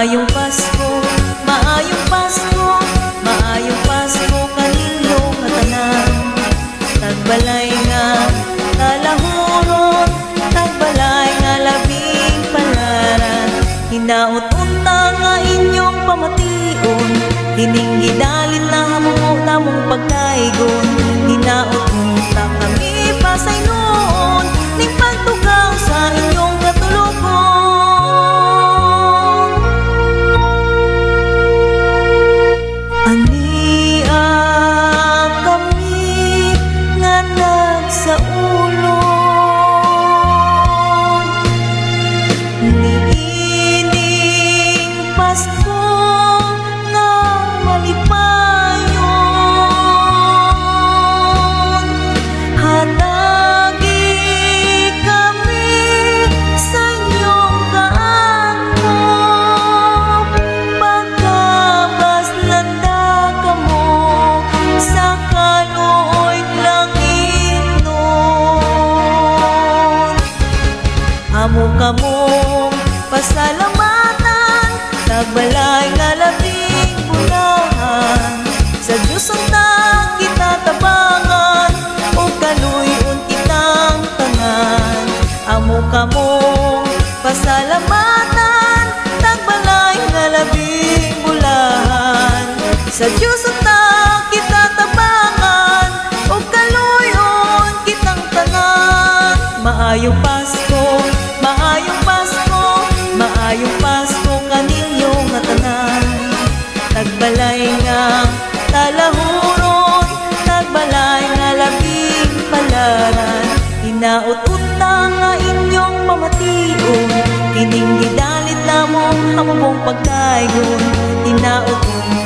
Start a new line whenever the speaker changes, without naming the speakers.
Maayong Pasko, maayong Pasko, maayong Pasko kaninyo nga tanan. Tagbalay nga kalahurot, tagbalay nga labing palaran. Hinaut-unta nga inyong pamation, hining gidalit na hamumo namong pagkaigon. Hinaut-unta kami pasay noon, ning pagtugaw sa inyong katulugon. Ania kami nga nagsaulon, niining Pasko nga malipayon. Hatagi kami sa inyong kaangkop, pagkabas landa kamo sa kaluoy langit nun. Amo kamong pasalamatan, tagbalay nga labing bulahan. Sa Diyos ang kita tabangan, o kaluyon kitang tanan. Amo kamong pasalamatan, tagbalay nga labing bulahan. Sa Diyos ang kita tabangan, o kaluyon kitang tanan. Maayong Pasko, maayong Pasko, maayong Pasko kaninyo nga tanan. Tagbalay nga talahurot, tagbalay nga labing palaran. Hinaut-unta nga inyong pamation, kining gidalit namong hamubong pagkaigon. Hinaut-unta